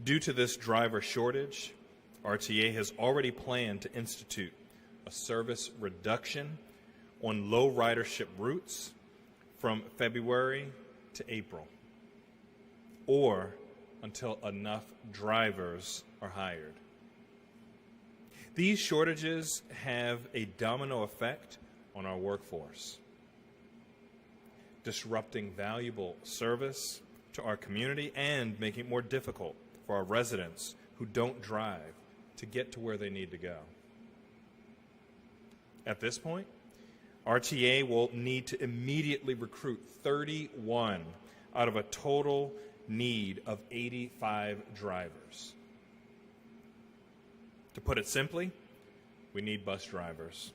Due to this driver shortage, RTA has already planned to institute a service reduction on low ridership routes from February to April, or until enough drivers are hired. These shortages have a domino effect on our workforce, disrupting valuable service to our community and making it more difficult for our residents who don't drive to get to where they need to go. At this point, RTA will need to immediately recruit 31 out of a total need of 85 drivers. To put it simply, we need bus drivers.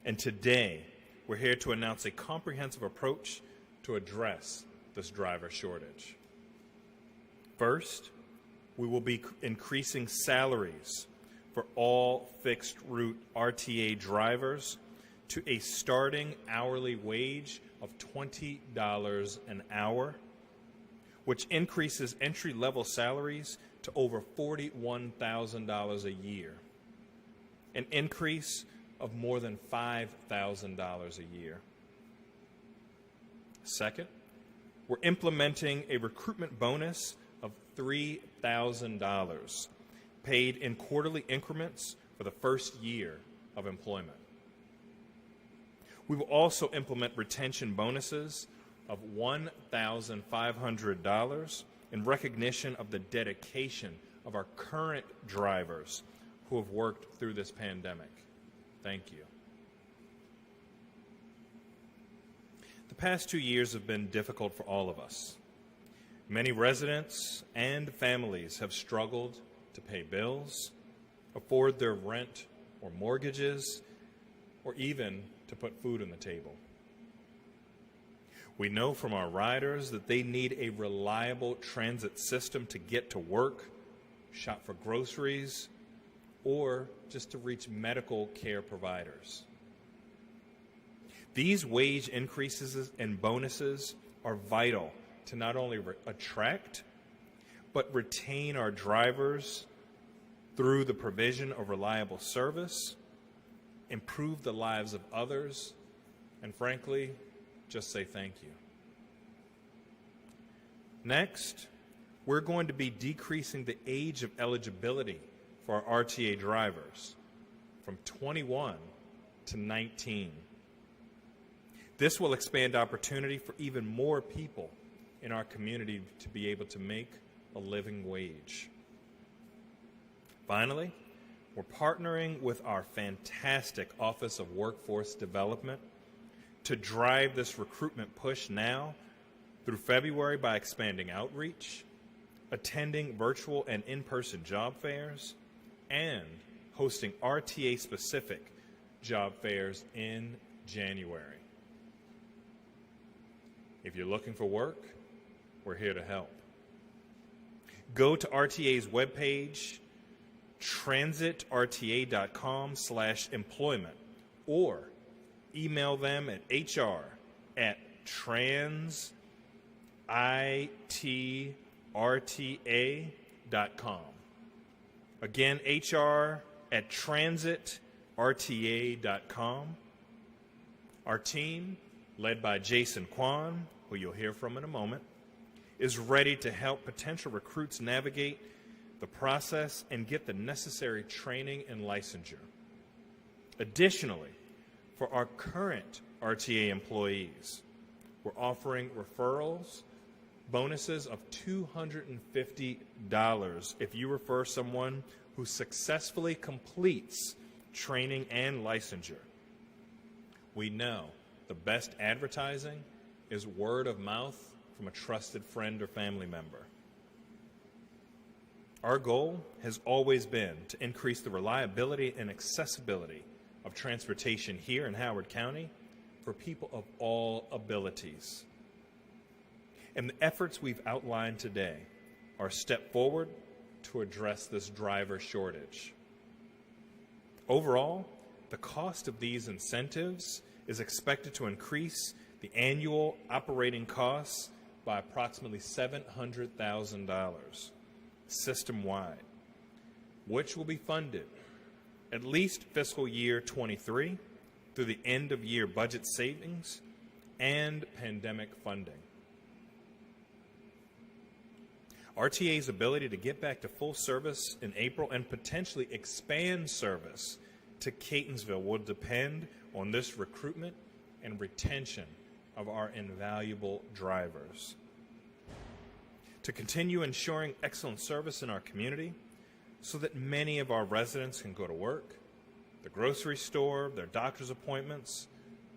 And today, we're here to announce a comprehensive approach to address this driver shortage. First, we will be increasing salaries for all fixed route RTA drivers to a starting hourly wage of $20 an hour, which increases entry-level salaries to over $41,000 a year, an increase of more than $5,000 a year. Second, we're implementing a recruitment bonus of $3,000 paid in quarterly increments for the first year of employment. We will also implement retention bonuses of $1,500 in recognition of the dedication of our current drivers who have worked through this pandemic. Thank you. The past 2 years have been difficult for all of us. Many residents and families have struggled to pay bills, afford their rent or mortgages, or even to put food on the table. We know from our riders that they need a reliable transit system to get to work, shop for groceries, or just to reach medical care providers. These wage increases and bonuses are vital to not only attract, but retain our drivers through the provision of reliable service, improve the lives of others, and frankly, just say thank you. Next, we're going to be decreasing the age of eligibility for our RTA drivers from 21 to 19. This will expand opportunity for even more people in our community to be able to make a living wage. Finally, we're partnering with our fantastic Office of Workforce Development to drive this recruitment push now through February by expanding outreach, attending virtual and in-person job fairs, and hosting RTA-specific job fairs in January. If you're looking for work, we're here to help. Go to RTA's webpage, transitrta.com/employment, or email them at hr@transitrta.com. Again, hr@transitrta.com. Our team, led by Jason Kwan, who you'll hear from in a moment, is ready to help potential recruits navigate the process and get the necessary training and licensure. Additionally, for our current RTA employees, we're offering referrals, bonuses of $250 if you refer someone who successfully completes training and licensure. We know the best advertising is word of mouth from a trusted friend or family member. Our goal has always been to increase the reliability and accessibility of transportation here in Howard County for people of all abilities. And the efforts we've outlined today are a step forward to address this driver shortage. Overall, the cost of these incentives is expected to increase the annual operating costs by approximately $700,000. system-wide, which will be funded at least fiscal year 23 through the end of year budget savings and pandemic funding. RTA's ability to get back to full service in April and potentially expand service to Catonsville will depend on this recruitment and retention of our invaluable drivers. To continue ensuring excellent service in our community so that many of our residents can go to work, the grocery store, their doctor's appointments,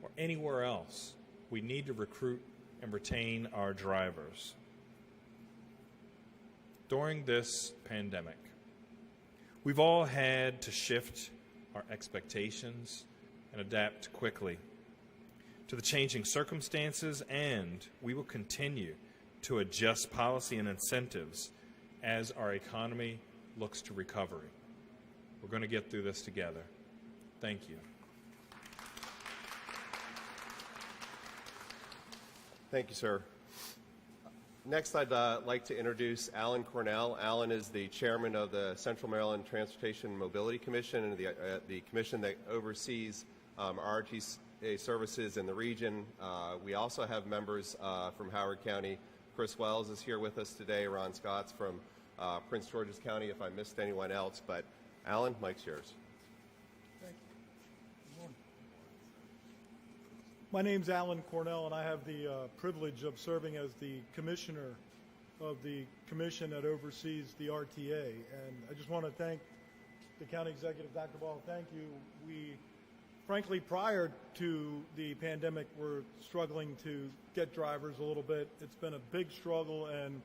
or anywhere else, we need to recruit and retain our drivers. During this pandemic, we've all had to shift our expectations and adapt quickly to the changing circumstances, and we will continue to adjust policy and incentives as our economy looks to recovery. We're going to get through this together. Thank you. Thank you, sir. Next, I'd like to introduce Alan Cornell. Alan is the chairman of the Central Maryland Transportation and Mobility Commission, and the commission that oversees RTA services in the region. We also have members from Howard County. Chris Wells is here with us today. Ron Scott's from Prince George's County, if I missed anyone else. But Alan, mic's yours. Thank you. Good morning. My name's Alan Cornell, and I have the privilege of serving as the commissioner of the commission that oversees the RTA. And I just want to thank the county executive, Dr. Ball. Thank you. We, frankly, prior to the pandemic, were struggling to get drivers a little bit. It's been a big struggle, and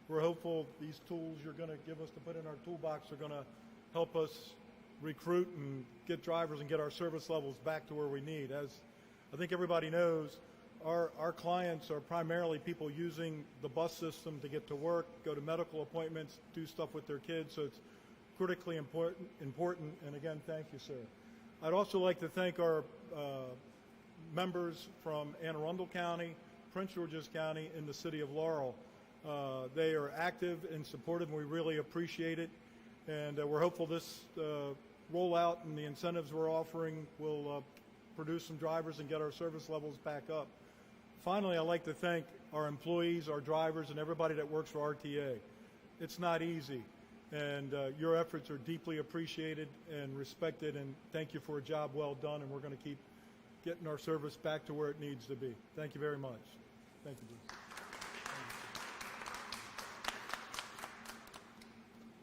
we're hopeful these tools you're going to give us to put in our toolbox are going to help us recruit and get drivers and get our service levels back to where we need. As I think everybody knows, our clients are primarily people using the bus system to get to work, go to medical appointments, do stuff with their kids, so it's critically important. And again, thank you, sir. I'd also like to thank our members from Anne Arundel County, Prince George's County, and the city of Laurel. They are active and supportive, and we really appreciate it. And we're hopeful this rollout and the incentives we're offering will produce some drivers and get our service levels back up. Finally, I'd like to thank our employees, our drivers, and everybody that works for RTA. It's not easy, and your efforts are deeply appreciated and respected, and thank you for a job well done, and we're going to keep getting our service back to where it needs to be. Thank you very much. Thank you, Bruce.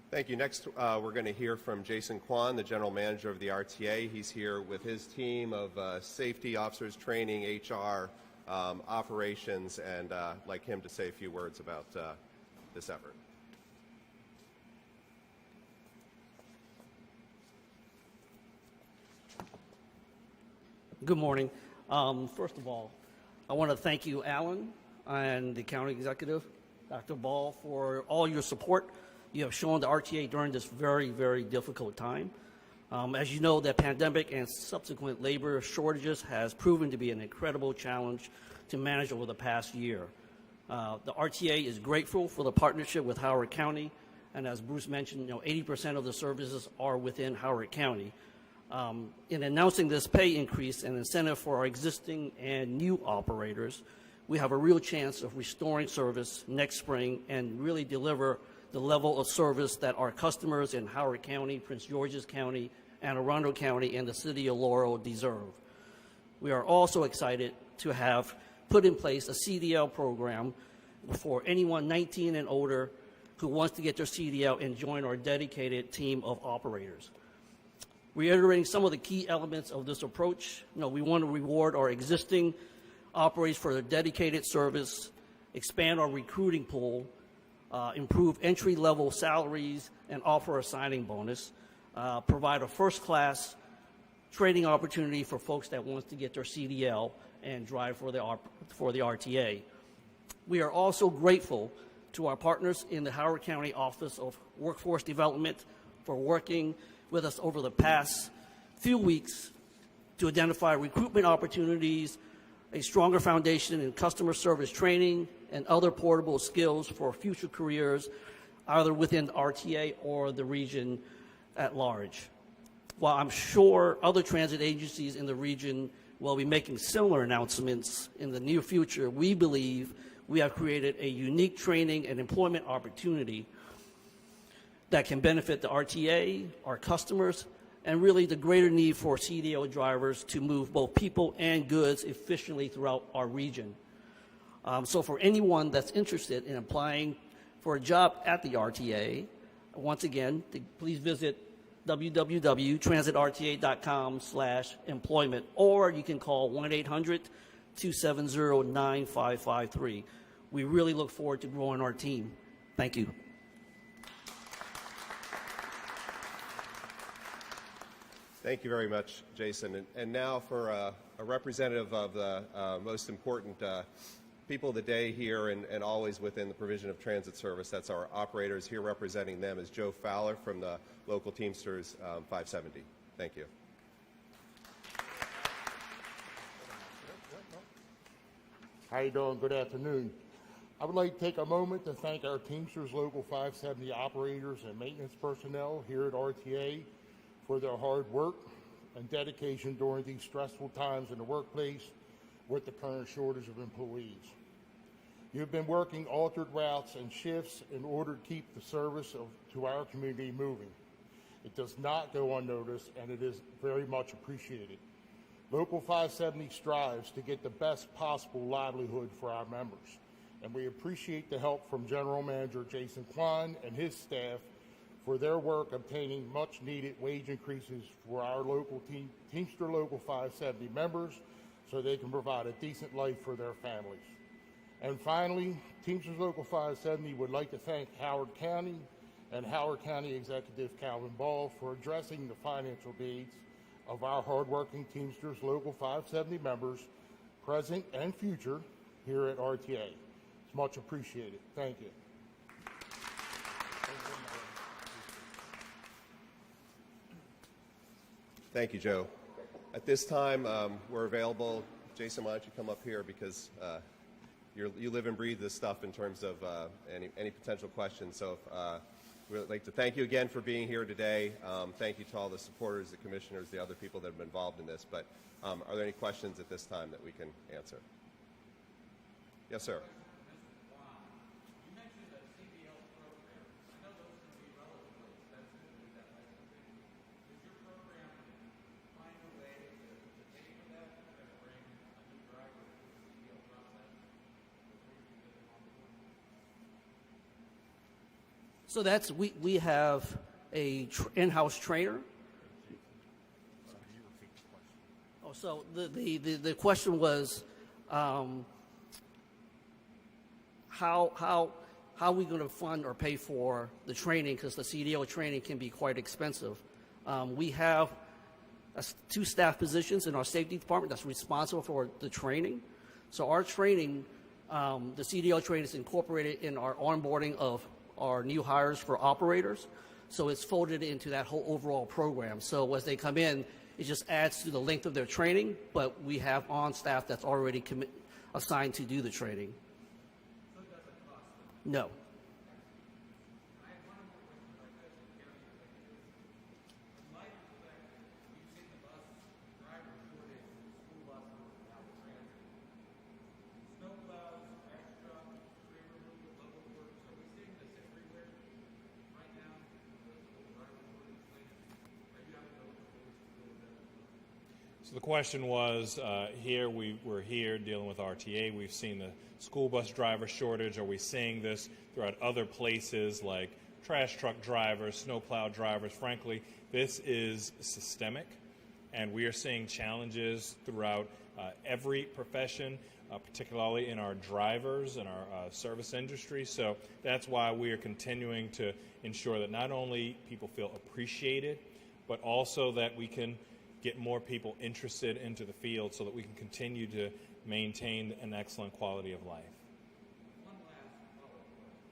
Thank you. Next, we're going to hear from Jason Kwan, the general manager of the RTA. He's here with his team of safety officers, training, HR, operations, and I'd like him to say a few words about this effort. Good morning. First of all, I want to thank you, Alan, and the county executive, Dr. Ball, for all your support you have shown the RTA during this very, very difficult time. As you know, the pandemic and subsequent labor shortages has proven to be an incredible challenge to manage over the past year. The RTA is grateful for the partnership with Howard County, and as Bruce mentioned, 80% of the services are within Howard County. In announcing this pay increase and incentive for our existing and new operators, we have a real chance of restoring service next spring and really deliver the level of service that our customers in Howard County, Prince George's County, Anne Arundel County, and the city of Laurel deserve. We are also excited to have put in place a CDL program for anyone 19 and older who wants to get their CDL and join our dedicated team of operators. Reiterating some of the key elements of this approach, we want to reward our existing operators for their dedicated service, expand our recruiting pool, improve entry-level salaries, and offer a signing bonus, provide a first-class training opportunity for folks that want to get their CDL and drive for the RTA. We are also grateful to our partners in the Howard County Office of Workforce Development for working with us over the past few weeks to identify recruitment opportunities, a stronger foundation in customer service training, and other portable skills for future careers either within the RTA or the region at large. While I'm sure other transit agencies in the region will be making similar announcements in the near future, we believe we have created a unique training and employment opportunity that can benefit the RTA, our customers, and really the greater need for CDL drivers to move both people and goods efficiently throughout our region. So for anyone that's interested in applying for a job at the RTA, once again, please visit www.transitrta.com/employment, or you can call 1-800-270-9553. We really look forward to growing our team. Thank you. Thank you very much, Jason. And now for a representative of the most important people of the day here and always within the provision of transit service. That's our operators. Here representing them is Joe Fowler from the local Teamsters 570. Thank you. How you doing? Good afternoon. I would like to take a moment to thank our Teamsters Local 570 operators and maintenance personnel here at RTA for their hard work and dedication during these stressful times in the workplace with the current shortage of employees. You've been working altered routes and shifts in order to keep the service to our community moving. It does not go unnoticed, and it is very much appreciated. Local 570 strives to get the best possible livelihood for our members, and we appreciate the help from General Manager Jason Kwan and his staff for their work obtaining much-needed wage increases for our local Teamster Local 570 members so they can provide a decent life for their families. And finally, Teamsters Local 570 would like to thank Howard County and Howard County Executive Calvin Ball for addressing the financial needs of our hardworking Teamsters Local 570 members, present and future, here at RTA. It's much appreciated. Thank you. Thank you, Joe. At this time, we're available. Jason, why don't you come up here because you live and breathe this stuff in terms of any potential questions. So we'd like to thank you again for being here today. Thank you to all the supporters, the commissioners, the other people that have been involved in this. But are there any questions at this time that we can answer? Yes, sir. So that's we have a in-house trainer. Oh, so the question was how are we going to fund or pay for the training, because the CDL training can be quite expensive. We have 2 staff positions in our safety department that's responsible for the training. So our training, the CDL training is incorporated in our onboarding of our new hires for operators. So it's folded into that whole overall program. So as they come in, it just adds to the length of their training, but we have on staff that's already assigned to do the training. So it doesn't cost them? No. So the question was, we're here dealing with RTA. We've seen the school bus driver shortage. Are we seeing this throughout other places like trash truck drivers, snowplow drivers? Frankly, this is systemic, and we are seeing challenges throughout every profession, particularly in our drivers and our service industry. So that's why we are continuing to ensure that not only people feel appreciated, but also that we can get more people interested into the field so that we can continue to maintain an excellent quality of life. One last follow-up question.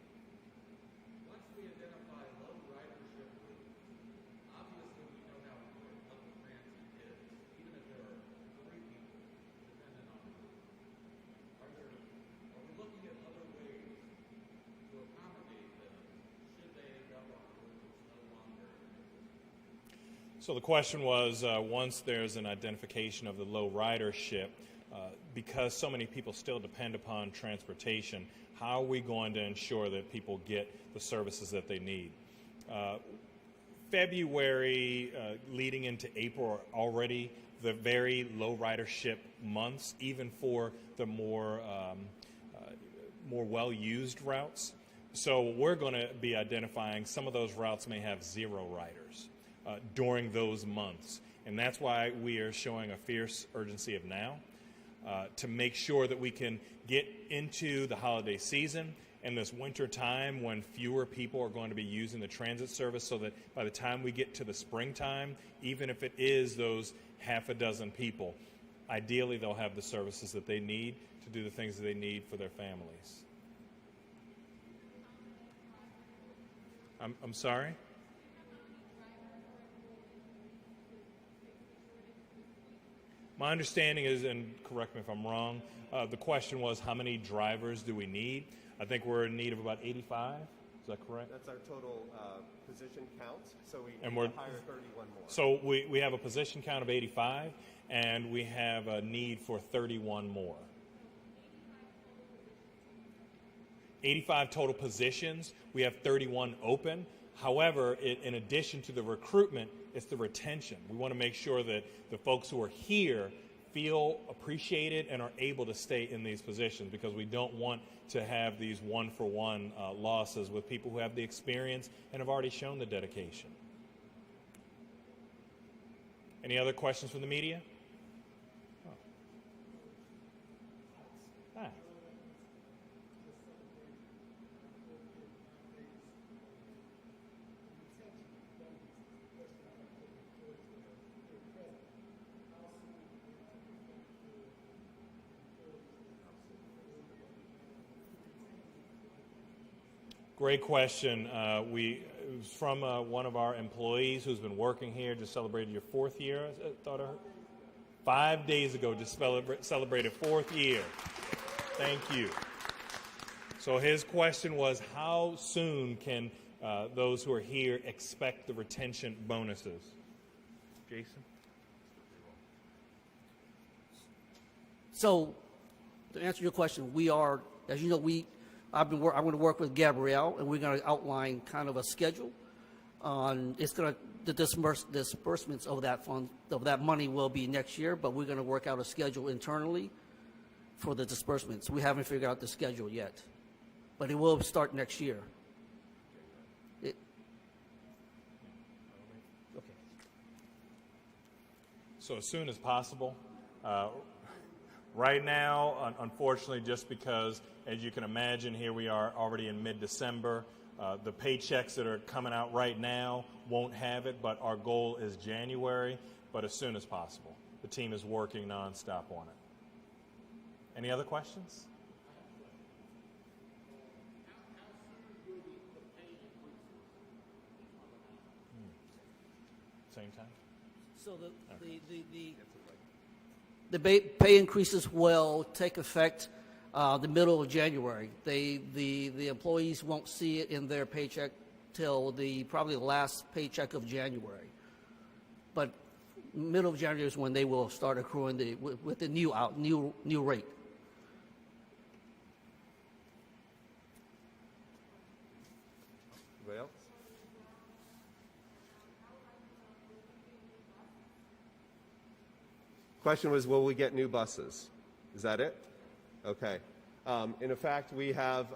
Once we identify low ridership routes, obviously we know how important public transit is, even if there are 3 people dependent on the route. Are we looking at other ways to accommodate them should So the question was, once there's an identification of the low ridership, because so many people still depend upon transportation, how are we going to ensure that people get the services that they need? February leading into April are already the very low ridership months, even for the more well-used routes. So we're going to be identifying some of those routes may have 0 riders during those months. And that's why we are showing a fierce urgency of now to make sure that we can get into the holiday season and this winter time when fewer people are going to be using the transit service, so that by the time we get to the springtime, even if it is those half a dozen people, ideally they'll have the services that they need to do the things that they need for their families. I'm sorry? My understanding is, and correct me if I'm wrong, the question was how many drivers do we need? I think we're in need of about 85. Is that correct? That's our total position count, so we And need we're- to hire 31 more. So we have a position count of 85, and we have a need for 31 more. 85 total positions. We have 31 open. However, in addition to the recruitment, it's the retention. We want to make sure that the folks who are here feel appreciated and are able to stay in these positions, because we don't want to have these one-for-one losses with people who have the experience and have already shown the dedication. Any other questions from the media? Oh. Hi. Great question. It was from one of our employees who's been working here, just celebrated your 4th year, I thought I heard. 5 days ago, just celebrated 4th year. Thank you. So his question was, how soon can those who are here expect the retention bonuses? Jason? So, to answer your question, we are, as you know, I'm going to work with Gabrielle, and we're going to outline kind of a schedule on. It's going to the disbursements of that fund, of that money, will be next year, but we're going to work out a schedule internally for the disbursements. We haven't figured out the schedule yet, but it will start next year. Okay. So as soon as possible. Right now, unfortunately, just because, as you can imagine, here we are already in mid-December. The paychecks that are coming out right now won't have it, but our goal is January, but as soon as possible. The team is working nonstop on it. Any other questions? Same time? So the pay increases will take effect the middle of January. The employees won't see it in their paycheck till probably the last paycheck of January. But middle of January is when they will start accruing with the new rate. Anybody else? Question was, will we get new buses? Is that it? Okay. In fact, we have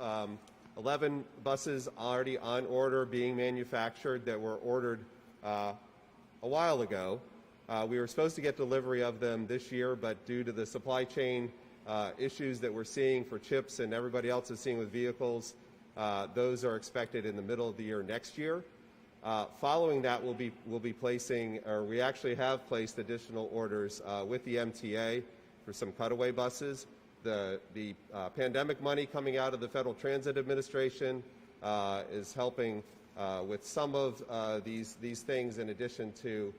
11 buses already on order being manufactured that were ordered a while ago. We were supposed to get delivery of them this year, but due to the supply chain issues that we're seeing for chips and everybody else is seeing with vehicles, those are expected in the middle of the year next year. Following that, we'll be placing, or we actually have placed additional orders with the MTA for some cutaway buses. The pandemic money coming out of the Federal Transit Administration is helping with some of these things, in addition to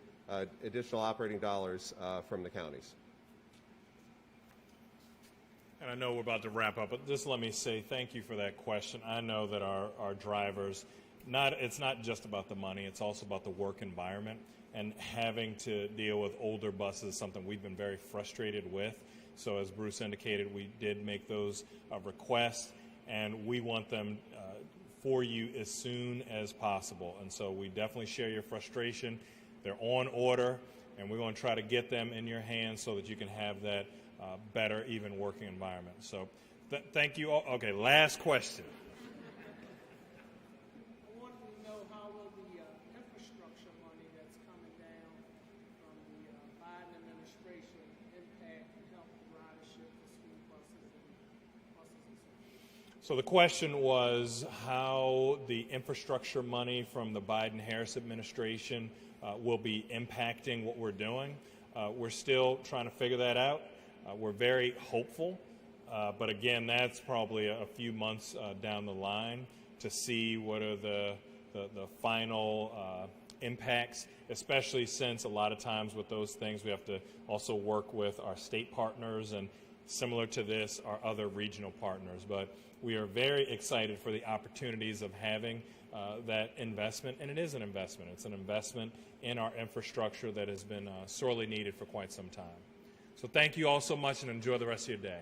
additional operating dollars from the counties. And I know we're about to wrap up, but just let me say thank you for that question. I know that our drivers it's not just about the money, it's also about the work environment, and having to deal with older buses is something we've been very frustrated with. So as Bruce indicated, we did make those requests, and we want them for you as soon as possible. And so we definitely share your frustration. They're on order, and we're going to try to get them in your hands so that you can have that better, even working environment. So thank you all. Okay, last question. I wanted to know how will the infrastructure money that's coming down from the Biden administration impact and help the ridership for school buses and so forth? So the question was how the infrastructure money from the Biden-Harris administration will be impacting what we're doing. We're still trying to figure that out. We're very hopeful, but again, that's probably a few months down the line to see what are the final impacts, especially since a lot of times with those things we have to also work with our state partners and similar to this, our other regional partners. But we are very excited for the opportunities of having that investment, and it is an investment. It's an investment in our infrastructure that has been sorely needed for quite some time. So thank you all so much, and enjoy the rest of your day.